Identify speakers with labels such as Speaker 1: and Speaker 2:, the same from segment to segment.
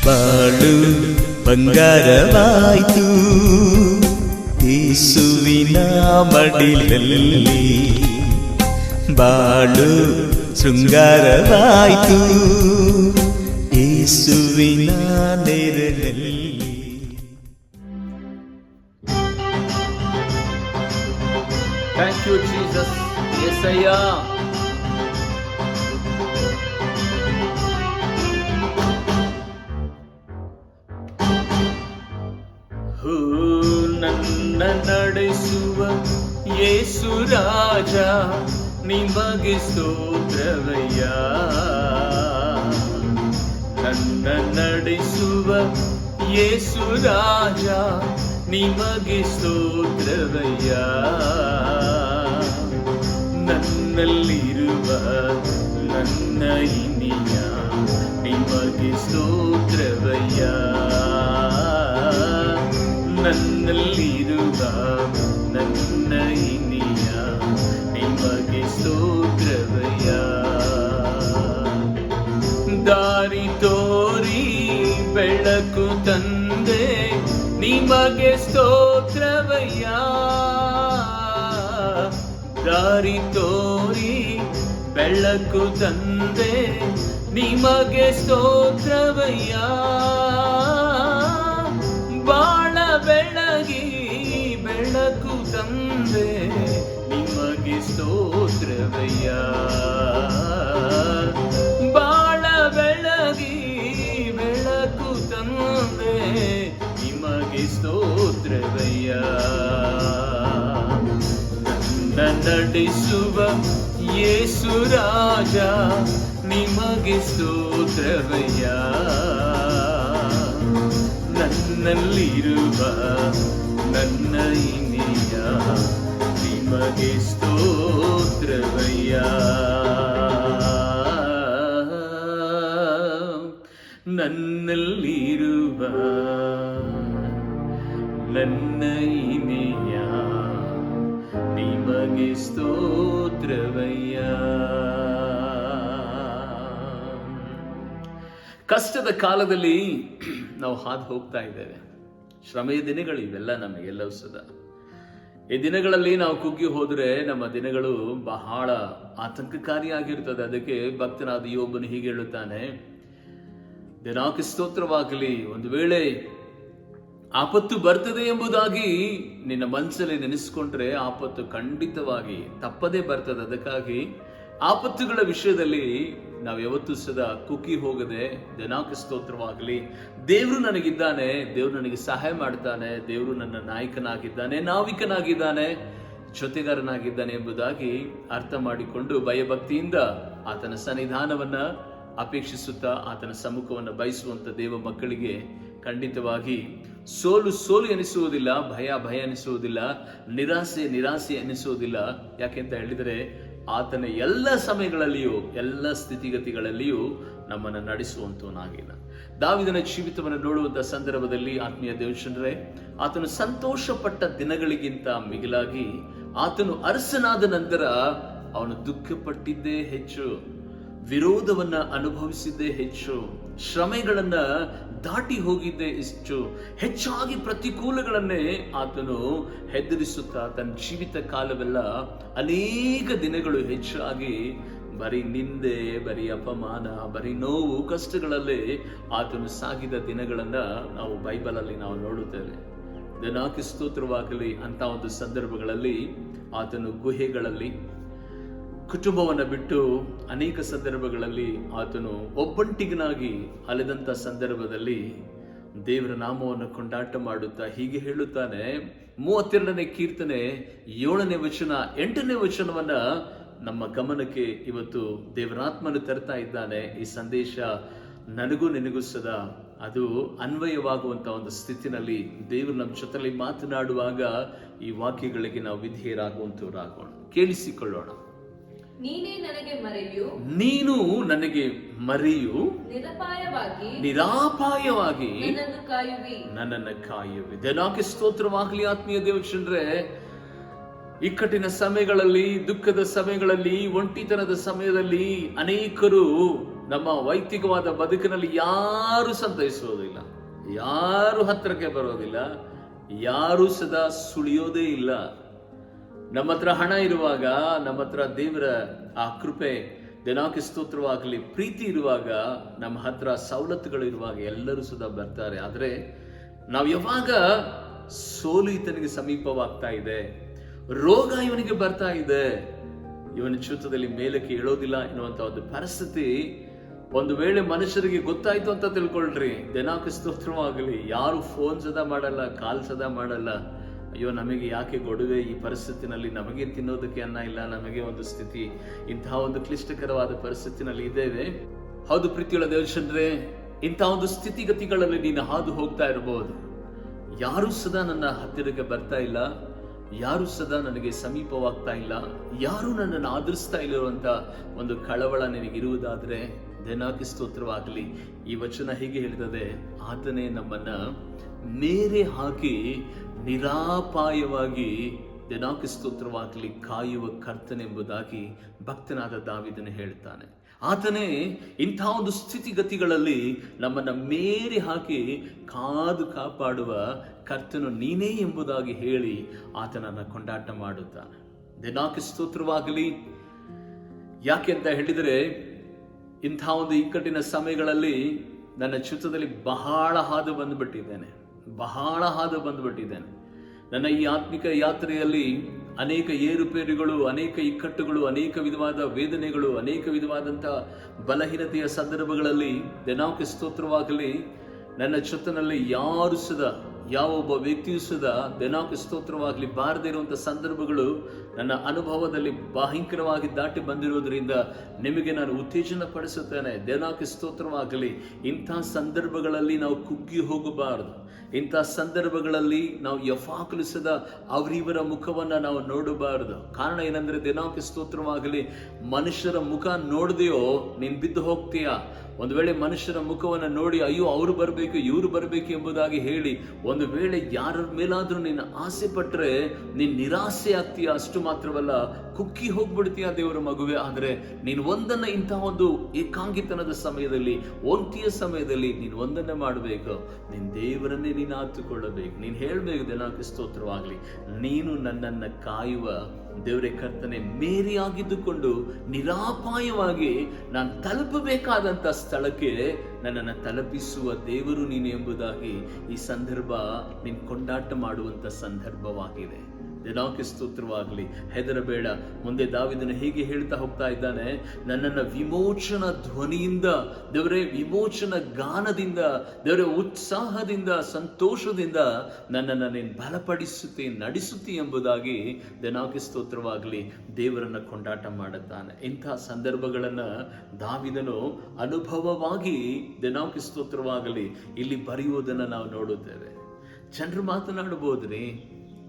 Speaker 1: ಬಾಳು ಬಂಗಾರವಾಯ್ತು ಯೇಸುವಿನ ಮಡಿಲಲ್ಲಿ, ಬಾಳು ಶೃಂಗಾರವಾಯ್ತು ಯೇಸುವಿನ ನೆರಳಲ್ಲಿ.
Speaker 2: Thank you, Jesus. Yesaya. ನನ್ನ ನಡೆಸುವ ಯೇಸು ರಾಜ, ನಿಮಗೆ ಸ್ತೋತ್ರವಯ್ಯ. ನನ್ನ ನಡೆಸುವ ಯೇಸು ರಾಜ, ನಿಮಗೆ ಸ್ತೋತ್ರವಯ್ಯ. ನನ್ನಲ್ಲಿರುವ ನನ್ನ ಇನಿಯ, ನಿಮಗೆ ಸ್ತೋತ್ರವಯ್ಯ. ನನ್ನಲ್ಲಿರುವ ನನ್ನ ಇನಿಯ, ನಿಮಗೆ ಸ್ತೋತ್ರವಯ್ಯ. ದಾರಿ ತೋರಿ ಬೆಳಕು ತಂದೆ, ನಿಮಗೆ ಸ್ತೋತ್ರವಯ್ಯ. ದಾರಿ ತೋರಿ ಬೆಳಕು ತಂದೆ, ನಿಮಗೆ ಸ್ತೋತ್ರವಯ್ಯ. ಬಾಳ ಬೆಳಗಿ ಬೆಳಕು ತಂದೆ, ನಿಮಗೆ ಸ್ತೋತ್ರವಯ್ಯ. ಬಾಳ ಬೆಳಗಿ ಬೆಳಕು ತಂದೆ, ನಿಮಗೆ ಸ್ತೋತ್ರವಯ್ಯ. ನನ್ನ ನಡೆಸುವ ಯೇಸು ರಾಜ, ನಿಮಗೆ ಸ್ತೋತ್ರವಯ್ಯ. ನನ್ನಲ್ಲಿರುವ ನನ್ನ ಇನಿಯ, ನಿಮಗೆ ಸ್ತೋತ್ರವಯ್ಯ. ನನ್ನಲ್ಲಿರುವ ನನ್ನ ಇನಿಯ, ನಿಮಗೆ ಸ್ತೋತ್ರವಯ್ಯ. ಕಷ್ಟದ ಕಾಲದಲ್ಲಿ ನಾವು ಹಾದು ಹೋಗ್ತಾ ಇದ್ದೇವೆ. ಶ್ರಮೆಯ ದಿನಗಳು ಇವೆಲ್ಲ ನಮಗೆಲ್ಲವೂ ಸದಾ. ಈ ದಿನಗಳಲ್ಲಿ ನಾವು ಕುಗ್ಗಿ ಹೋದರೆ ನಮ್ಮ ದಿನಗಳು ಬಹಳ ಆತಂಕಕಾರಿಯಾಗಿರ್ತದೆ. ಅದಕ್ಕೆ ಭಕ್ತನಾದ ಯೋಬನು ಹೀಗೆ ಹೇಳುತ್ತಾನೆ, ದಿನಾಂಕ ಸ್ತೋತ್ರವಾಗಲಿ. ಒಂದು ವೇಳೆ ಆಪತ್ತು ಬರ್ತದೆ ಎಂಬುದಾಗಿ ನಿನ್ನ ಮನಸ್ಸಲ್ಲಿ ನೆನೆಸ್ಕೊಂಡ್ರೆ ಆಪತ್ತು ಖಂಡಿತವಾಗಿ ತಪ್ಪದೇ ಬರ್ತದೆ. ಅದಕ್ಕಾಗಿ ಆಪತ್ತುಗಳ ವಿಷಯದಲ್ಲಿ ನಾವು ಯಾವತ್ತೂ ಸದಾ ಕುಗ್ಗಿ ಹೋಗದೆ ದಿನಾಂಕ ಸ್ತೋತ್ರವಾಗಲಿ. ದೇವರು ನನಗಿದ್ದಾನೆ, ದೇವರು ನನಗೆ ಸಹಾಯ ಮಾಡ್ತಾನೆ, ದೇವರು ನನ್ನ ನಾಯಕನಾಗಿದ್ದಾನೆ, ನಾವಿಕನಾಗಿದ್ದಾನೆ, ಜೊತೆಗಾರನಾಗಿದ್ದಾನೆ ಎಂಬುದಾಗಿ ಅರ್ಥ ಮಾಡಿಕೊಂಡು ಭಯಭಕ್ತಿಯಿಂದ ಆತನ ಸನ್ನಿಧಾನವನ್ನ ಅಪೇಕ್ಷಿಸುತ್ತಾ ಆತನ ಸಮ್ಮುಖವನ್ನು ಬಯಸುವಂತ ದೇವ ಮಕ್ಕಳಿಗೆ ಖಂಡಿತವಾಗಿ ಸೋಲು ಸೋಲು ಎನಿಸುವುದಿಲ್ಲ, ಭಯ ಭಯ ಎನಿಸುವುದಿಲ್ಲ, ನಿರಾಸೆ ನಿರಾಸೆ ಎನಿಸುವುದಿಲ್ಲ. ಯಾಕೆಂತ ಹೇಳಿದರೆ ಆತನ ಎಲ್ಲ ಸಮಯಗಳಲ್ಲಿಯೂ ಎಲ್ಲ ಸ್ಥಿತಿಗತಿಗಳಲ್ಲಿಯೂ ನಮ್ಮನ್ನು ನಡೆಸುವಂತವನಾಗಿಲ್ಲ. ದಾವಿದನ ಜೀವಿತವನ್ನು ನೋಡುವಂತ ಸಂದರ್ಭದಲ್ಲಿ ಆತ್ಮೀಯ ದೇವಜನರೇ, ಆತನು ಸಂತೋಷ ಪಟ್ಟ ದಿನಗಳಿಗಿಂತ ಮಿಗಿಲಾಗಿ ಆತನು ಅರಸನಾದ ನಂತರ ಅವನು ದುಃಖ ಪಟ್ಟಿದ್ದೇ ಹೆಚ್ಚು, ವಿರೋಧವನ್ನ ಅನುಭವಿಸಿದ್ದೇ ಹೆಚ್ಚು, ಶ್ರಮೆಗಳನ್ನ ದಾಟಿ ಹೋಗಿದ್ದೇ ಹೆಚ್ಚಾಗಿ ಪ್ರತಿಕೂಲಗಳನ್ನೇ ಆತನು ಹೆದರಿಸುತ್ತಾ ತನ್ನ ಜೀವಿತ ಕಾಲವೆಲ್ಲ ಅನೇಕ ದಿನಗಳು ಹೆಚ್ಚಾಗಿ ಬರೀ ನಿಂದೆ, ಬರೀ ಅಪಮಾನ, ಬರೀ ನೋವು, ಕಷ್ಟಗಳಲ್ಲೇ ಆತನು ಸಾಗಿದ ದಿನಗಳನ್ನ ನಾವು ಬೈಬಲ್ ಅಲ್ಲಿ ನಾವು ನೋಡುತ್ತೇವೆ. ದಿನಾಂಕ ಸ್ತೋತ್ರವಾಗಲಿ. ಅಂತ ಒಂದು ಸಂದರ್ಭಗಳಲ್ಲಿ ಆತನು ಗುಹೆಗಳಲ್ಲಿ ಕುಟುಂಬವನ್ನು ಬಿಟ್ಟು ಅನೇಕ ಸಂದರ್ಭಗಳಲ್ಲಿ ಆತನು ಒಬ್ಬಂಟಿಗನಾಗಿ ಅಲೆದಂತ ಸಂದರ್ಭದಲ್ಲಿ ದೇವರ ನಾಮವನ್ನು ಕೊಂಡಾಟ ಮಾಡುತ್ತಾ ಹೀಗೆ ಹೇಳುತ್ತಾನೆ. 32ನೇ ಕೀರ್ತನೆ 7ನೇ ವಚನ 8ನೇ ವಚನವನ್ನ ನಮ್ಮ ಗಮನಕ್ಕೆ ಇವತ್ತು ದೇವರಾತ್ಮನು ತರ್ತಾ ಇದ್ದಾನೆ. ಈ ಸಂದೇಶ ನನಗೂ ನಿನಗೂ ಸದಾ ಅದು ಅನ್ವಯವಾಗುವಂತ ಒಂದು ಸ್ಥಿತಿನಲ್ಲಿ ದೇವರು ನಮ್ಮ ಜೊತೆಲಿ ಮಾತನಾಡುವಾಗ ಈ ವಾಕ್ಯಗಳಿಗೆ ನಾವು ವಿಧೇಯರಾಗುವಂತವರಾಗೋಣ. ಕೇಳಿಸಿಕೊಳ್ಳೋಣ.
Speaker 3: ನೀನೇ ನನಗೆ ಮರೆಯು,
Speaker 2: ನೀನು ನನಗೆ ಮರೆಯು, ನಿರಾಪಾಯವಾಗಿ ನನ್ನನ್ನು ಕಾಯುವಿ. ದಿನಾಂಕ ಸ್ತೋತ್ರವಾಗಲಿ. ಆತ್ಮೀಯ ದೇವಜನರೇ, ಇಕ್ಕಟ್ಟಿನ ಸಮಯಗಳಲ್ಲಿ, ದುಃಖದ ಸಮಯಗಳಲ್ಲಿ, ಒಂಟಿತನದ ಸಮಯದಲ್ಲಿ ಅನೇಕರು ನಮ್ಮ ವೈಯಕ್ತಿಕವಾದ ಬದುಕಿನಲ್ಲಿ ಯಾರು ಸಂತೈಸೋದಿಲ್ಲ, ಯಾರು ಹತ್ತಿರಕ್ಕೆ ಬರೋದಿಲ್ಲ, ಯಾರು ಸದಾ ಸುಳಿಯೋದೇ ಇಲ್ಲ. ನಮ್ಮ ಹತ್ರ ಹಣ ಇರುವಾಗ, ನಮ್ಮ ಹತ್ರ ದೇವರ ಆ ಕೃಪೆ ದಿನಾಂಕ ಸ್ತೋತ್ರವಾಗಲಿ, ಪ್ರೀತಿ ಇರುವಾಗ, ನಮ್ಮ ಹತ್ರ ಸವಲತ್ತುಗಳು ಇರುವಾಗ ಎಲ್ಲರೂ ಸದಾ ಬರ್ತಾರೆ. ಆದರೆ ನಾವು ಯಾವಾಗ ಸೋಲು ಈತನಿಗೆ ಸಮೀಪವಾಗ್ತಾ ಇದೆ, ರೋಗ ಇವನಿಗೆ ಬರ್ತಾ ಇದೆ, ಇವನ ಜೀವಿತದಲ್ಲಿ ಮೇಲಕ್ಕೆ ಏಳೋದಿಲ್ಲ ಎನ್ನುವಂತ ಒಂದು ಪರಿಸ್ಥಿತಿ ಒಂದು ವೇಳೆ ಮನುಷ್ಯರಿಗೆ ಗೊತ್ತಾಯ್ತು ಅಂತ ತಿಳ್ಕೊಳ್ರಿ, ದಿನಾಂಕ ಸ್ತೋತ್ರವಾಗಲಿ, ಯಾರು ಫೋನ್ ಸದಾ ಮಾಡಲ್ಲ, ಕಾಲ್ ಸದಾ ಮಾಡಲ್ಲ. ಅಯ್ಯೋ ನಮಗೆ ಯಾಕೆ ಗೊಡುವೆ, ಈ ಪರಿಸ್ಥಿತಿನಲ್ಲಿ ನಮಗೆ ತಿನ್ನೋದಕ್ಕೆ ಅನ್ನ ಇಲ್ಲ, ನಮಗೆ ಒಂದು ಸ್ಥಿತಿ, ಇಂತಹ ಒಂದು ಕ್ಲಿಷ್ಟಕರವಾದ ಪರಿಸ್ಥಿತಿನಲ್ಲಿ ಇದ್ದೇವೆ. ಹೌದು ಪ್ರೀತಿಯುಳ್ಳ ದೇವಜನರೇ, ಇಂತಹ ಒಂದು ಸ್ಥಿತಿಗತಿಗಳಲ್ಲಿ ನೀನು ಹಾದು ಹೋಗ್ತಾ ಇರಬಹುದು. ಯಾರು ಸದಾ ನನ್ನ ಹತ್ತಿರಕ್ಕೆ ಬರ್ತಾ ಇಲ್ಲ, ಯಾರು ಸದಾ ನನಗೆ ಸಮೀಪವಾಗ್ತಾ ಇಲ್ಲ, ಯಾರು ನನ್ನನ್ನು ಆದರಿಸ್ತಾ ಇಲ್ಲಿರುವಂತ ಒಂದು ಕಳವಳ ನಿನಗಿರುವುದಾದ್ರೆ ದಿನಾಂಕ ಸ್ತೋತ್ರವಾಗಲಿ. ಈ ವಚನ ಹೀಗೆ ಹೇಳಿದರೆ, ಆತನೇ ನಮ್ಮನ್ನ ಮೇರೆ ಹಾಕಿ ನಿರಾಪಾಯವಾಗಿ ದಿನಾಂಕ ಸ್ತೋತ್ರವಾಗಲಿ ಕಾಯುವ ಕರ್ತನೆಂಬುದಾಗಿ ಭಕ್ತನಾದ ದಾವೀದನು ಹೇಳ್ತಾನೆ. ಆತನೇ ಇಂಥ ಒಂದು ಸ್ಥಿತಿಗತಿಗಳಲ್ಲಿ ನಮ್ಮನ್ನ ಮೇರೆ ಹಾಕಿ ಕಾದು ಕಾಪಾಡುವ ಕರ್ತನು ನೀನೇ ಎಂಬುದಾಗಿ ಹೇಳಿ ಆತನನ್ನ ಕೊಂಡಾಟ ಮಾಡುತ್ತಾನೆ. ದಿನಾಂಕ ಸ್ತೋತ್ರವಾಗಲಿ. ಯಾಕೆ ಅಂತ ಹೇಳಿದರೆ, ಇಂಥ ಒಂದು ಇಕ್ಕಟ್ಟಿನ ಸಮಯಗಳಲ್ಲಿ ನನ್ನ ಜೀವಿತದಲ್ಲಿ ಬಹಳ ಹಾದು ಬಂದುಬಿಟ್ಟಿದ್ದೇನೆ. ನನ್ನ ಈ ಆತ್ಮಿಕ ಯಾತ್ರೆಯಲ್ಲಿ ಅನೇಕ ಏರುಪೇರುಗಳು, ಅನೇಕ ಇಕ್ಕಟ್ಟುಗಳು, ಅನೇಕ ವಿಧವಾದ ವೇದನೆಗಳು, ಅನೇಕ ವಿಧವಾದಂಥ ಬಲಹೀನತೆಯ ಸಂದರ್ಭಗಳಲ್ಲಿ ದಿನಾಂಕ ಸ್ತೋತ್ರವಾಗಲಿ ನನ್ನ ಜೊತೆನಲ್ಲಿ ಯಾರು ಸದಾ, ಯಾವ ಒಬ್ಬ ವ್ಯಕ್ತಿಯು ಸದಾ ದಿನಾಂಕ ಸ್ತೋತ್ರವಾಗಲಿ ಬಾರದೇ ಇರುವಂಥ ಸಂದರ್ಭಗಳು ನನ್ನ ಅನುಭವದಲ್ಲಿ ಭಯಂಕರವಾಗಿ ದಾಟಿ ಬಂದಿರೋದ್ರಿಂದ ನಿಮಗೆ ನಾನು ಉತ್ತೇಜನ ಪಡಿಸುತ್ತೇನೆ. ದಿನಾಂಕ ಸ್ತೋತ್ರವಾಗಲಿ. ಇಂಥ ಸಂದರ್ಭಗಳಲ್ಲಿ ನಾವು ಕುಗ್ಗಿ ಹೋಗಬಾರದು. ಇಂಥ ಸಂದರ್ಭಗಳಲ್ಲಿ ನಾವು ಯಫಾಕಲಿಸದ ಅವರಿವರ ಮುಖವನ್ನ ನಾವು ನೋಡಬಾರದು. ಕಾರಣ ಏನಂದ್ರೆ, ದಿನಾಂಕ ಸ್ತೋತ್ರವಾಗಲಿ, ಮನುಷ್ಯರ ಮುಖ ನೋಡದೆಯೋ ನೀನ್ ಬಿದ್ದು ಹೋಗ್ತೀಯ. ಒಂದು ವೇಳೆ ಮನುಷ್ಯರ ಮುಖವನ್ನು ನೋಡಿ ಅಯ್ಯೋ ಅವರು ಬರಬೇಕು, ಇವರು ಬರಬೇಕು ಎಂಬುದಾಗಿ ಹೇಳಿ ಒಂದು ವೇಳೆ ಯಾರ ಮೇಲಾದ್ರೂ ನೀನು ಆಸೆ ಪಟ್ಟರೆ ನೀನ್ ನಿರಾಸೆ ಆಗ್ತೀಯ. ಅಷ್ಟು ಮಾತ್ರವಲ್ಲ, ಕುಕ್ಕಿ ಹೋಗ್ಬಿಡ್ತೀಯ ದೇವರ ಮಗುವೆ. ಆದ್ರೆ ನೀನು ಒಂದನ್ನ, ಇಂತಹ ಒಂದು ಏಕಾಂಗಿತನದ ಸಮಯದಲ್ಲಿ, ಒಂಟಿಯ ಸಮಯದಲ್ಲಿ ನೀನು ಒಂದನ್ನ ಮಾಡಬೇಕು, ನಿನ್ ದೇವರನ್ನೇ ನೀನು ಆತುಕೊಳ್ಳಬೇಕು. ನೀನು ಹೇಳ್ಬೇಕು, ದಿನಾಂಕ ಸ್ತೋತ್ರವಾಗಲಿ, ನೀನು ನನ್ನನ್ನ ಕಾಯುವ ದೇವರೇ ಕರ್ತನೆ, ಮೇರಿಯಾಗಿದ್ದುಕೊಂಡು ನಿರಾಪಾಯವಾಗಿ ನಾನು ತಲುಪಬೇಕಾದಂತ ಸ್ಥಳಕ್ಕೆ ನನ್ನನ್ನು ತಲುಪಿಸುವ ದೇವರು ನೀನು ಎಂಬುದಾಗಿ ಈ ಸಂದರ್ಭ ನೀನು ಕೊಂಡಾಟ ಮಾಡುವಂತ ಸಂದರ್ಭವಾಗಿದೆ. ದಿನಾಂಕ ಸ್ತೋತ್ರವಾಗಲಿ. ಹೆದರಬೇಡ. ಮುಂದೆ ದಾವೀದನು ಹೇಗೆ ಹೇಳ್ತಾ ಹೋಗ್ತಾ ಇದ್ದಾನೆ, ನನ್ನನ್ನು ವಿಮೋಚನಾ ಧ್ವನಿಯಿಂದ ದೇವರೇ, ವಿಮೋಚನಾ ಗಾನದಿಂದ ದೇವರೇ, ಉತ್ಸಾಹದಿಂದ, ಸಂತೋಷದಿಂದ ನನ್ನನ್ನು ನೀನು ಬಲಪಡಿಸುತ್ತಿ, ನಡೆಸುತ್ತಿ ಎಂಬುದಾಗಿ ದಿನಾಂಕ ಸ್ತೋತ್ರವಾಗಲಿ ದೇವರನ್ನ ಕೊಂಡಾಟ ಮಾಡುತ್ತಾನೆ. ಇಂಥ ಸಂದರ್ಭಗಳನ್ನ ದಾವೀದನು ಅನುಭವವಾಗಿ ದಿನಾಂಕ ಸ್ತೋತ್ರವಾಗಲಿ ಇಲ್ಲಿ ಬರೆಯುವುದನ್ನು ನಾವು ನೋಡುತ್ತೇವೆ. ಜನರು ಮಾತನಾಡಬಹುದ್ರಿ,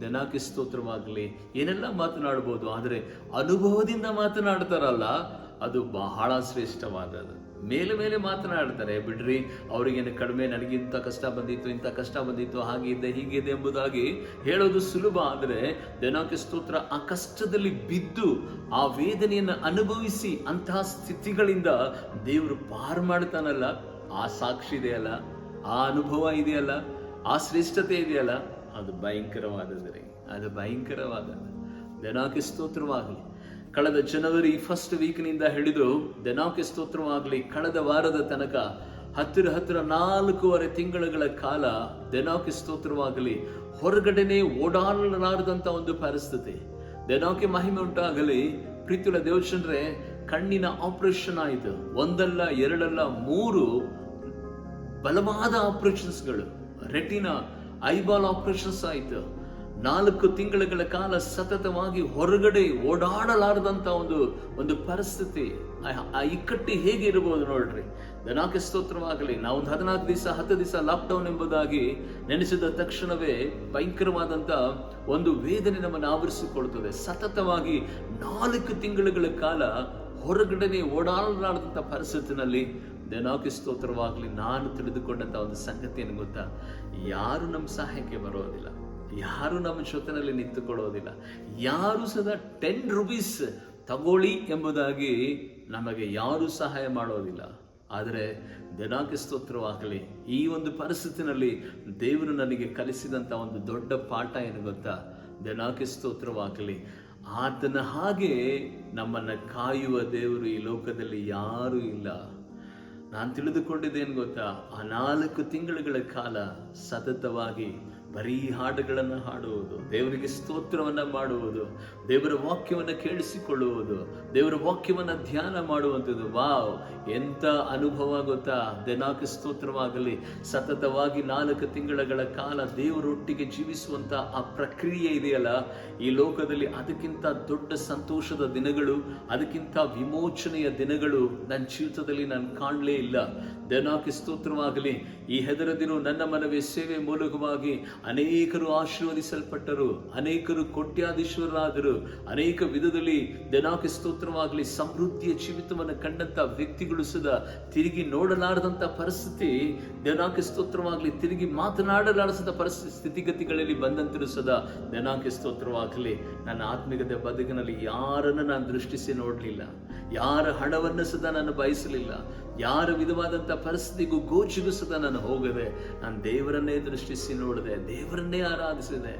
Speaker 2: ದಿನಾಂಕ ಸ್ತೋತ್ರವಾಗಲಿ, ಏನೆಲ್ಲ ಮಾತನಾಡಬಹುದು, ಆದರೆ ಅನುಭವದಿಂದ ಮಾತನಾಡ್ತಾರಲ್ಲ, ಅದು ಬಹಳ ಶ್ರೇಷ್ಠವಾದದ್ದು. ಮೇಲೆ ಮಾತನಾಡ್ತಾರೆ, ಬಿಡ್ರಿ ಅವರಿಗೇನು ಕಡಿಮೆ, ನನಗಿಂತ ಕಷ್ಟ ಬಂದಿತ್ತು, ಇಂಥ ಕಷ್ಟ ಬಂದಿತ್ತು, ಹಾಗಿದೆ ಹೀಗಿದೆ ಎಂಬುದಾಗಿ ಹೇಳೋದು ಸುಲಭ. ಆದರೆ ದಿನಾಂಕ ಸ್ತೋತ್ರ ಆ ಕಷ್ಟದಲ್ಲಿ ಬಿದ್ದು ಆ ವೇದನೆಯನ್ನು ಅನುಭವಿಸಿ ಅಂತಹ ಸ್ಥಿತಿಗಳಿಂದ ದೇವರು ಪಾರು ಮಾಡ್ತಾನಲ್ಲ, ಆ ಸಾಕ್ಷಿ ಇದೆಯಲ್ಲ, ಆ ಅನುಭವ ಇದೆಯಲ್ಲ, ಆ ಶ್ರೇಷ್ಠತೆ ಇದೆಯಲ್ಲ, ಅದು ಭಯಂಕರವಾದದ್ರಿ, ಅದು ಭಯಂಕರವಾದದ್ದು. ದಿನಾಂಕ ಸ್ತೋತ್ರವಾಗಲಿ. ಕಳೆದ ಜನವರಿ ಫಸ್ಟ್ ವೀಕ್ನಿಂದ ಹಿಡಿದು ದಿನಾಂಕ ಸ್ತೋತ್ರವಾಗಲಿ ಕಳೆದ ವಾರದ ತನಕ ಹತ್ತಿರ 4.5 ತಿಂಗಳುಗಳ ಕಾಲ ದಿನಾಂಕ ಸ್ತೋತ್ರವಾಗಲಿ ಹೊರಗಡೆನೆ ಓಡಾಡಲಾರದಂತ ಒಂದು ಪರಿಸ್ಥಿತಿ. ದಿನಾಂಕ ಮಹಿಮೆ ಉಂಟಾಗಲಿ. ಪ್ರೀತಿಯುಳ್ಳ ದೇವಜನರೇ, ಕಣ್ಣಿನ ಆಪರೇಷನ್ ಆಯಿತು. 1 ಅಲ್ಲ 2 ಅಲ್ಲ 3 ಬಲವಾದ ಆಪರೇಷನ್ಸ್ಗಳು. ರೆಟಿನಾ, ಐಬಾಲ್ ಆಪರೇಷನ್ಸ್ ಆಯಿತು. 4 ತಿಂಗಳುಗಳ ಕಾಲ ಸತತವಾಗಿ ಹೊರಗಡೆ ಓಡಾಡಲಾರದಂತ ಒಂದು ಪರಿಸ್ಥಿತಿ. ಆ ಇಕ್ಕಟ್ಟು ಹೇಗೆ ಇರಬಹುದು ನೋಡ್ರಿ. ದಿನಾಂಕ ಸ್ತೋತ್ರವಾಗಲಿ. ನಾವು 14 ದಿವಸ 10 ದಿವಸ ಲಾಕ್ಡೌನ್ ಎಂಬುದಾಗಿ ನೆನೆಸಿದ ತಕ್ಷಣವೇ ಭಯಂಕರವಾದಂತ ಒಂದು ವೇದನೆ ನಮ್ಮನ್ನು ಆವರಿಸಿಕೊಳ್ಳುತ್ತದೆ. ಸತತವಾಗಿ 4 ತಿಂಗಳುಗಳ ಕಾಲ ಹೊರಗಡೆ ಓಡಾಡಲಾರದಂತ ಪರಿಸ್ಥಿತಿನಲ್ಲಿ ದಿನಾಂಕ ಸ್ತೋತ್ರವಾಗಲಿ ನಾನು ತಿಳಿದುಕೊಂಡಂತ ಒಂದು ಸಂಗತಿ ಏನು ಗೊತ್ತಾ, ಯಾರು ನಮ್ಮ ಸಹಾಯಕ್ಕೆ ಬರೋದಿಲ್ಲ, ಯಾರು ನಮ್ಮ ಜೊತೆನಲ್ಲಿ ನಿಂತುಕೊಳ್ಳೋದಿಲ್ಲ, ಯಾರು ಸದಾ 10 ರೂಪೀಸ್ ತಗೊಳ್ಳಿ ಎಂಬುದಾಗಿ ನಮಗೆ ಯಾರು ಸಹಾಯ ಮಾಡೋದಿಲ್ಲ. ಆದರೆ ದೇವರಿಗೆ ಸ್ತೋತ್ರವಾಗಲಿ, ಈ ಒಂದು ಪರಿಸ್ಥಿತಿನಲ್ಲಿ ದೇವರು ನನಗೆ ಕಲಿಸಿದಂಥ ಒಂದು ದೊಡ್ಡ ಪಾಠ ಏನು ಗೊತ್ತಾ? ದೇವರಿಗೆ ಸ್ತೋತ್ರವಾಗಲಿ, ಆತನ ಹಾಗೆ ನಮ್ಮನ್ನು ಕಾಯುವ ದೇವರು ಈ ಲೋಕದಲ್ಲಿ ಯಾರೂ ಇಲ್ಲ. ನಾನು ತಿಳಿದುಕೊಂಡಿದ್ದೇನು ಗೊತ್ತಾ? ಆ 4 ತಿಂಗಳುಗಳ ಕಾಲ ಸತತವಾಗಿ ಬರೀ ಹಾಡುಗಳನ್ನು ಹಾಡುವುದು, ದೇವರಿಗೆ ಸ್ತೋತ್ರವನ್ನು ಮಾಡುವುದು, ದೇವರ ವಾಕ್ಯವನ್ನು ಕೇಳಿಸಿಕೊಳ್ಳುವುದು, ದೇವರ ವಾಕ್ಯವನ್ನು ಧ್ಯಾನ ಮಾಡುವಂಥದ್ದು. ವಾವ್, ಎಂಥ ಅನುಭವ ಗೊತ್ತಾ? ದೇವರಿಗೆ ಸ್ತೋತ್ರವಾಗಲಿ. ಸತತವಾಗಿ 4 ತಿಂಗಳ ಕಾಲ ದೇವರೊಟ್ಟಿಗೆ ಜೀವಿಸುವಂಥ ಆ ಪ್ರಕ್ರಿಯೆ ಇದೆಯಲ್ಲ, ಈ ಲೋಕದಲ್ಲಿ ಅದಕ್ಕಿಂತ ದೊಡ್ಡ ಸಂತೋಷದ ದಿನಗಳು, ಅದಕ್ಕಿಂತ ವಿಮೋಚನೆಯ ದಿನಗಳು ನನ್ನ ಜೀವಿತದಲ್ಲಿ ನಾನು ಕಾಣಲೇ ಇಲ್ಲ. ದೇವರಿಗೆ ಸ್ತೋತ್ರವಾಗಲಿ. ಈ ಹೆದರದಿರು ನನ್ನ ಮನವೇ ಸೇವೆ ಮೂಲಕವಾಗಿ ಅನೇಕರು ಆಶೀರ್ವದಿಸಲ್ಪಟ್ಟರು, ಅನೇಕರು ಕೋಟ್ಯಾಧೀಶ್ವರರಾದರು, ಅನೇಕ ವಿಧದಲ್ಲಿ ದೇವರಿಗೆ ಸ್ತೋತ್ರವಾಗಲಿ ಸಮೃದ್ಧಿಯ ಜೀವಿತವನ್ನು ಕಂಡಂತ ವ್ಯಕ್ತಿಗಳು ಸದಾ ತಿರುಗಿ ನೋಡಲಾರದಂತ ಪರಿಸ್ಥಿತಿ, ದೇವರಿಗೆ ಸ್ತೋತ್ರವಾಗಲಿ ತಿರುಗಿ ಮಾತನಾಡಲಾರದಂತ ಪರಿಸ್ಥಿತಿ ಸ್ಥಿತಿಗತಿಗಳಲ್ಲಿ ಬಂದಂತರೂ ಸದಾ ದೇವರಿಗೆ ಸ್ತೋತ್ರವಾಗಲಿ. ನನ್ನ ಆತ್ಮಿಕತೆ ಬದುಕಿನಲ್ಲಿ ಯಾರನ್ನು ನಾನು ದೃಷ್ಟಿಸಿ ನೋಡಲಿಲ್ಲ, ಯಾರ ಹಣವನ್ನು ಸದಾ ನಾನು ಬಯಸಲಿಲ್ಲ, ಯಾರ ವಿಧವಾದಂಥ ಪರಿಸ್ಥಿತಿಗೂ ಗೋಚಿಗೂ ಸದಾ ನಾನು ಹೋಗದೆ ನಾನು ದೇವರನ್ನೇ ದೃಷ್ಟಿಸಿ ನೋಡಿದೆ, ದೇವರನ್ನೇ ಆರಾಧಿಸಿದೆ.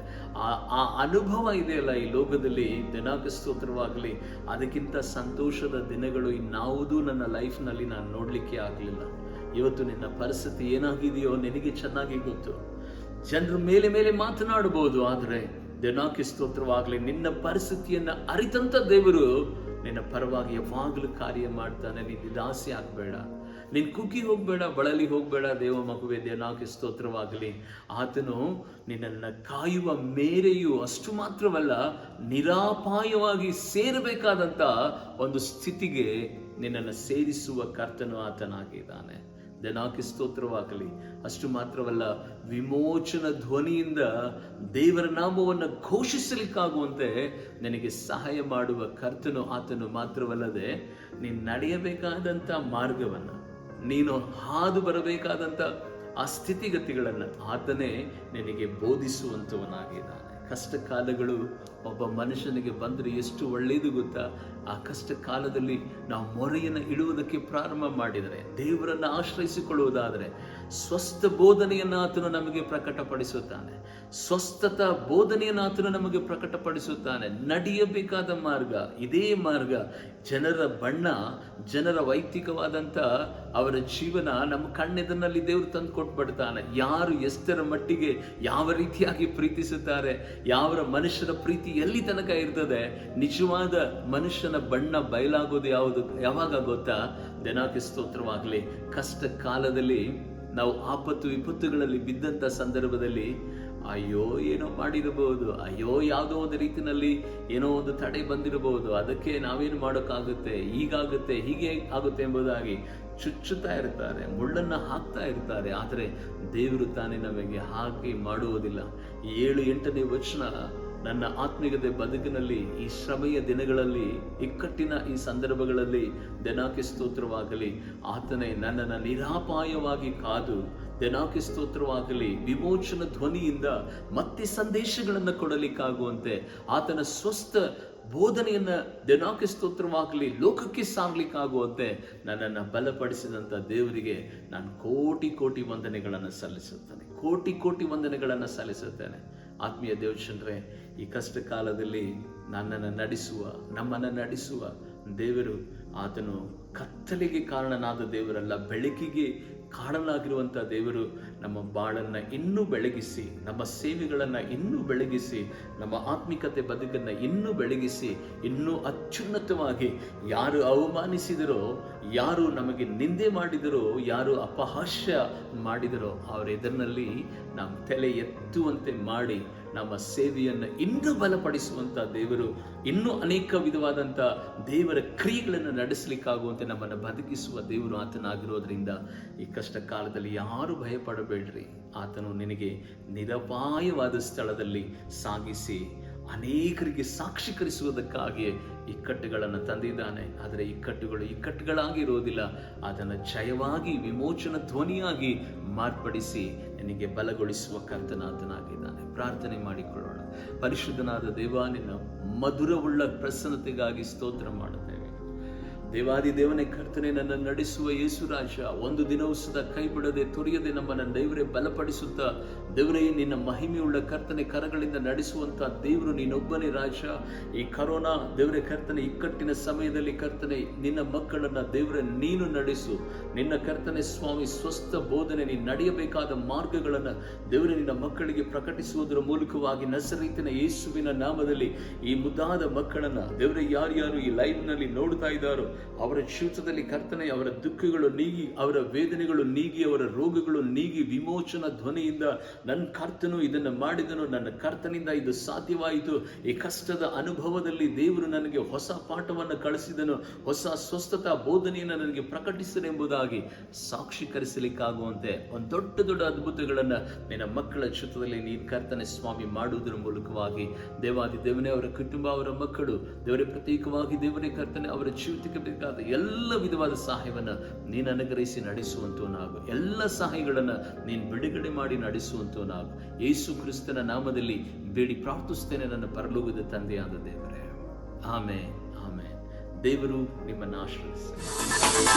Speaker 2: ಆ ಅನುಭವ ಇದೆಯಲ್ಲ ಈ ಲೋಕದಲ್ಲಿ, ದೇವರಿಗೆ ಸ್ತೋತ್ರವಾಗಲಿ, ಅದಕ್ಕಿಂತ ಸಂತೋಷದ ದಿನಗಳು ಇನ್ನಾವುದೂ ನನ್ನ ಲೈಫ್ನಲ್ಲಿ ನಾನು ನೋಡಲಿಕ್ಕೆ ಆಗಲಿಲ್ಲ. ಇವತ್ತು ನಿನ್ನ ಪರಿಸ್ಥಿತಿ ಏನಾಗಿದೆಯೋ ನಿನಗೆ ಚೆನ್ನಾಗಿ ಗೊತ್ತು. ಜನರ ಮೇಲೆ ಮಾತನಾಡಬಹುದು, ಆದರೆ ದೇವರಿಗೆ ಸ್ತೋತ್ರವಾಗಲಿ, ನಿನ್ನ ಪರಿಸ್ಥಿತಿಯನ್ನು ಅರಿತಂತ ದೇವರು ನಿನ್ನ ಪರವಾಗಿ ಯಾವಾಗಲೂ ಕಾರ್ಯ ಮಾಡ್ತಾನೆ. ನೀನು ನಿರಾಸೆ ಆಗಬೇಡ, ನೀನು ಕುಗ್ಗಿ ಹೋಗಬೇಡ, ಬಳಲಿ ಹೋಗಬೇಡ. ದೇವ ಮಗುವೆ, ದೇವರಿಗೆ ಸ್ತೋತ್ರವಾಗಲಿ. ಆತನು ನಿನ್ನನ್ನು ಕಾಯುವ ಮೇರೆಯು ಅಷ್ಟು ಮಾತ್ರವಲ್ಲ, ನಿರಾಪಾಯವಾಗಿ ಸೇರಬೇಕಾದಂಥ ಒಂದು ಸ್ಥಿತಿಗೆ ನಿನ್ನನ್ನು ಸೇರಿಸುವ ಕರ್ತನು ಆತನಾಗಿದ್ದಾನೆ. ದೇವರಿಗೆ ಸ್ತೋತ್ರವಾಗಲಿ. ಅಷ್ಟು ಮಾತ್ರವಲ್ಲ, ವಿಮೋಚನ ಧ್ವನಿಯಿಂದ ದೇವರ ನಾಮವನ್ನು ಘೋಷಿಸಲಿಕ್ಕಾಗುವಂತೆ ನಿನಗೆ ಸಹಾಯ ಮಾಡುವ ಕರ್ತನು ಆತನು ಮಾತ್ರವಲ್ಲದೆ, ನೀನು ನಡೆಯಬೇಕಾದಂಥ ಮಾರ್ಗವನ್ನು, ನೀನು ಹಾದು ಬರಬೇಕಾದಂಥ ಆ ಸ್ಥಿತಿಗತಿಗಳನ್ನು ಆತನೇ ನಿನಗೆ ಬೋಧಿಸುವಂಥವನಾಗಿದ್ದಾನೆ. ಕಷ್ಟ ಕಾಲಗಳು ಒಬ್ಬ ಮನುಷ್ಯನಿಗೆ ಬಂದರೆ ಎಷ್ಟು ಒಳ್ಳೆಯದು ಗೊತ್ತಾ? ಆ ಕಷ್ಟ ಕಾಲದಲ್ಲಿ ನಾವು ಮೊರೆಯನ್ನು ಇಡುವುದಕ್ಕೆ ಪ್ರಾರಂಭ ಮಾಡಿದರೆ, ದೇವರನ್ನು ಆಶ್ರಯಿಸಿಕೊಳ್ಳುವುದಾದರೆ, ಸ್ವಸ್ಥ ಬೋಧನೆಯನ್ನು ಆತನು ನಮಗೆ ಪ್ರಕಟಪಡಿಸುತ್ತಾನೆ. ಸ್ವಸ್ಥತ ಬೋಧನೆಯನ್ನು ಆತನು ನಮಗೆ ಪ್ರಕಟಪಡಿಸುತ್ತಾನೆ. ನಡೆಯಬೇಕಾದ ಮಾರ್ಗ ಇದೇ ಮಾರ್ಗ. ಜನರ ಬಣ್ಣ, ಜನರ ವೈಯಕ್ತಿಕವಾದಂಥ ಅವರ ಜೀವನ ನಮ್ಮ ಕಣ್ಣೆದರಲ್ಲಿ ದೇವರು ತಂದು ಕೊಟ್ಬಿಡ್ತಾನೆ. ಯಾರು ಎಷ್ಟರ ಮಟ್ಟಿಗೆ ಯಾವ ರೀತಿಯಾಗಿ ಪ್ರೀತಿಸುತ್ತಾರೆ, ಯಾವ ಮನುಷ್ಯರ ಪ್ರೀತಿ ಎಲ್ಲಿ ತನಕ ಇರ್ತದೆ, ನಿಜವಾದ ಮನುಷ್ಯನ ಬಣ್ಣ ಬಯಲಾಗೋದು ಯಾವಾಗ ಗೊತ್ತಾ? ದೇವರಿಗೆ ಸ್ತೋತ್ರವಾಗಲಿ. ಕಷ್ಟ ಕಾಲದಲ್ಲಿ ನಾವು ಆಪತ್ತು ವಿಪತ್ತುಗಳಲ್ಲಿ ಬಿದ್ದಂಥ ಸಂದರ್ಭದಲ್ಲಿ ಅಯ್ಯೋ ಏನೋ ಮಾಡಿರಬಹುದು, ಅಯ್ಯೋ ಯಾವುದೋ ಒಂದು ರೀತಿಯಲ್ಲಿ ಏನೋ ಒಂದು ತಡೆ ಬಂದಿರಬಹುದು, ಅದಕ್ಕೆ ನಾವೇನು ಮಾಡೋಕ್ಕಾಗುತ್ತೆ, ಹೀಗಾಗುತ್ತೆ ಹೀಗೆ ಆಗುತ್ತೆ ಎಂಬುದಾಗಿ ಚುಚ್ಚುತ್ತಾ ಇರ್ತಾರೆ, ಮುಳ್ಳನ್ನು ಹಾಕ್ತಾ ಇರ್ತಾರೆ. ಆದರೆ ದೇವರು ತಾನೇ ನಮಗೆ ಹಾಕಿ ಮಾಡುವುದಿಲ್ಲ. 7-8ನೇ ವಚನ ನನ್ನ ಆತ್ಮಿಕತೆ ಬದುಕಿನಲ್ಲಿ ಈ ಶ್ರಮೆಯ ದಿನಗಳಲ್ಲಿ, ಇಕ್ಕಟ್ಟಿನ ಈ ಸಂದರ್ಭಗಳಲ್ಲಿ ದೇವರಿಗೆ ಸ್ತೋತ್ರವಾಗಲಿ, ಆತನೇ ನನ್ನನ್ನು ನಿರಾಪಾಯವಾಗಿ ಕಾದು, ದೇವರಿಗೆ ಸ್ತೋತ್ರವಾಗಲಿ, ವಿಮೋಚನ ಧ್ವನಿಯಿಂದ ಮತ್ತೆ ಸಂದೇಶಗಳನ್ನು ಕೊಡಲಿಕ್ಕಾಗುವಂತೆ ಆತನ ಸ್ವಸ್ಥ ಬೋಧನೆಯನ್ನ ದೇವರಿಗೆ ಸ್ತೋತ್ರವಾಗಲಿ ಲೋಕಕ್ಕೆ ಸಾಗಲಿಕ್ಕಾಗುವಂತೆ ನನ್ನನ್ನು ಬಲಪಡಿಸಿದಂಥ ದೇವರಿಗೆ ನಾನು ಕೋಟಿ ವಂದನೆಗಳನ್ನು ಸಲ್ಲಿಸುತ್ತೇನೆ, ಕೋಟಿ ವಂದನೆಗಳನ್ನು ಸಲ್ಲಿಸುತ್ತೇನೆ. ಆತ್ಮೀಯ ದೇವಚಂದ್ರೇ, ಈ ಕಷ್ಟ ಕಾಲದಲ್ಲಿ ನಮ್ಮನ್ನು ನಡೆಸುವ ದೇವರು ಆತನು ಕತ್ತಲೆಗೆ ಕಾರಣನಾದ ದೇವರಲ್ಲ, ಬೆಳಕಿಗೆ ಕಾರಣನಾಗಿರುವಂಥ ದೇವರು ನಮ್ಮ ಬಾಳನ್ನು ಇನ್ನೂ ಬೆಳಗಿಸಿ, ನಮ್ಮ ಸೇವೆಗಳನ್ನು ಇನ್ನೂ ಬೆಳಗಿಸಿ, ನಮ್ಮ ಆತ್ಮಿಕತೆ ಬದುಕನ್ನು ಇನ್ನೂ ಬೆಳಗಿಸಿ, ಇನ್ನೂ ಅತ್ಯುನ್ನತವಾಗಿ ಯಾರು ಅವಮಾನಿಸಿದರೋ, ಯಾರು ನಮಗೆ ನಿಂದೆ ಮಾಡಿದರೋ, ಯಾರು ಅಪಹಾಸ್ಯ ಮಾಡಿದರೋ ಅವರ ಎದುರಿನಲ್ಲಿ ನಾವು ತಲೆ ಎತ್ತುವಂತೆ ಮಾಡಿ ನಮ್ಮ ಸೇವೆಯನ್ನು ಇನ್ನೂ ಬಲಪಡಿಸುವಂಥ ದೇವರು, ಇನ್ನೂ ಅನೇಕ ವಿಧವಾದಂಥ ದೇವರ ಕ್ರಿಯೆಗಳನ್ನು ನಡೆಸಲಿಕ್ಕಾಗುವಂತೆ ನಮ್ಮನ್ನು ಬದುಕಿಸುವ ದೇವರು ಆತನಾಗಿರೋದ್ರಿಂದ ಈ ಕಷ್ಟ ಕಾಲದಲ್ಲಿ ಯಾರು ಭಯಪಡಬೇಡ್ರಿ. ಆತನು ನಿನಗೆ ನಿರಪಾಯವಾದ ಸ್ಥಳದಲ್ಲಿ ಸಾಗಿಸಿ ಅನೇಕರಿಗೆ ಸಾಕ್ಷೀಕರಿಸುವುದಕ್ಕಾಗಿಯೇ ಇಕ್ಕಟ್ಟುಗಳನ್ನು ತಂದಿದ್ದಾನೆ. ಆದರೆ ಇಕ್ಕಟ್ಟುಗಳಾಗಿರೋದಿಲ್ಲ, ಅದನ್ನು ಜಯವಾಗಿ ವಿಮೋಚನ ಧ್ವನಿಯಾಗಿ ಮಾರ್ಪಡಿಸಿ ನಿನಗೆ ಬಲಗೊಳಿಸುವ ಕರ್ತನಾತನಾಗಿದ್ದಾನೆ. ಪ್ರಾರ್ಥನೆ ಮಾಡಿಕೊಳ್ಳೋಣ. ಪರಿಶುದ್ಧನಾದ ದೇವ, ನಿನ್ನ ಮಧುರವುಳ್ಳ ಪ್ರಸನ್ನತೆಗಾಗಿ ಸ್ತೋತ್ರ ಮಾಡುತ್ತೇವೆ. ದೇವಾದಿ ದೇವನೇ ಕರ್ತನೆ, ನನ್ನ ನಡೆಸುವ ಯೇಸು ರಾಜ, ಒಂದು ದಿನವೂ ಸದಾ ಕೈ ಬಿಡದೆ ತೊರೆಯದೆ ನಮ್ಮನ್ನು ದೇವರೇ ಬಲಪಡಿಸುತ್ತಾ, ದೇವರೇ ನಿನ್ನ ಮಹಿಮೆಯುಳ್ಳ ಕರ್ತನೆ ಕರಗಳಿಂದ ನಡೆಸುವಂತ ದೇವರು ನೀನೊಬ್ಬನೇ ರಾಜ. ಈ ಕರೋನಾ ದೇವರೇ ಕರ್ತನೆ ಇಕ್ಕಟ್ಟಿನ ಸಮಯದಲ್ಲಿ ಕರ್ತನೆ ನಿನ್ನ ಮಕ್ಕಳನ್ನ ದೇವರೇ ನೀನು ನಡೆಸು. ನಿನ್ನ ಕರ್ತನೆ ಸ್ವಾಮಿ ಸ್ವಸ್ಥ ಬೋಧನೆ, ನೀನು ನಡೆಯಬೇಕಾದ ಮಾರ್ಗಗಳನ್ನು ದೇವರೇ ನಿನ್ನ ಮಕ್ಕಳಿಗೆ ಪ್ರಕಟಿಸುವುದರ ಮೂಲಕವಾಗಿ ನಜರೇತಿನ ಯೇಸುವಿನ ನಾಮದಲ್ಲಿ ಈ ಮುದ್ದಾದ ಮಕ್ಕಳನ್ನ ದೇವರೇ ಯಾರ್ಯಾರು ಈ ಲೈವ್ ನಲ್ಲಿ ನೋಡ್ತಾ ಇದ್ದಾರೋ ಅವರ ಜೀವಿತದಲ್ಲಿ ಕರ್ತನೆ ಅವರ ದುಃಖಗಳು ನೀಗಿ, ಅವರ ವೇದನೆಗಳು ನೀಗಿ, ಅವರ ರೋಗಗಳು ನೀಗಿ, ವಿಮೋಚನಾ ಧ್ವನಿಯಿಂದ ನನ್ನ ಕರ್ತನು ಇದನ್ನು ಮಾಡಿದನು, ನನ್ನ ಕರ್ತನಿಂದ ಇದು ಸಾಧ್ಯವಾಯಿತು, ಈ ಕಷ್ಟದ ಅನುಭವದಲ್ಲಿ ದೇವರು ನನಗೆ ಹೊಸ ಪಾಠವನ್ನು ಕಳಿಸಿದನು, ಹೊಸ ಸ್ವಸ್ಥತಾ ಬೋಧನೆಯನ್ನು ನನಗೆ ಪ್ರಕಟಿಸಿದೆಂಬುದಾಗಿ ಸಾಕ್ಷೀಕರಿಸಲಿಕ್ಕಾಗುವಂತೆ ಒಂದು ದೊಡ್ಡ ದೊಡ್ಡ ಅದ್ಭುತಗಳನ್ನ ನಿನ್ನ ಮಕ್ಕಳ ಜೀವಿತದಲ್ಲಿ ನೀನು ಕರ್ತನೆ ಸ್ವಾಮಿ ಮಾಡುವುದರ ಮೂಲಕವಾಗಿ ದೇವಾದಿ ದೇವನೇ ಅವರ ಕುಟುಂಬ, ಅವರ ಮಕ್ಕಳು ದೇವರೇ ಪ್ರತ್ಯೇಕವಾಗಿ ದೇವರೇ ಕರ್ತನೆ ಅವರ ಜೀವಿತಕ್ಕೆ ಬೇಕಾದ ಎಲ್ಲ ವಿಧವಾದ ಸಹಾಯವನ್ನು ನೀನು ಅನುಗ್ರಹಿಸಿ ನಡೆಸುವಂತವನಾಗು. ಎಲ್ಲ ಸಹಾಯಗಳನ್ನು ನೀನು ಬಿಡುಗಡೆ ಮಾಡಿ ನಡೆಸುವಂತವನಾಗು. ಯೇಸು ಕ್ರಿಸ್ತನ ನಾಮದಲ್ಲಿ ಬೇಡಿ ಪ್ರಾರ್ಥಿಸ್ತೇನೆ ನನ್ನ ಪರಲೋಕದ ತಂದೆಯಾದ ದೇವರೇ. Amen, amen. ದೇವರು ನಿಮ್ಮನ್ನು ಆಶೀರ್ವದಿಸಲಿ.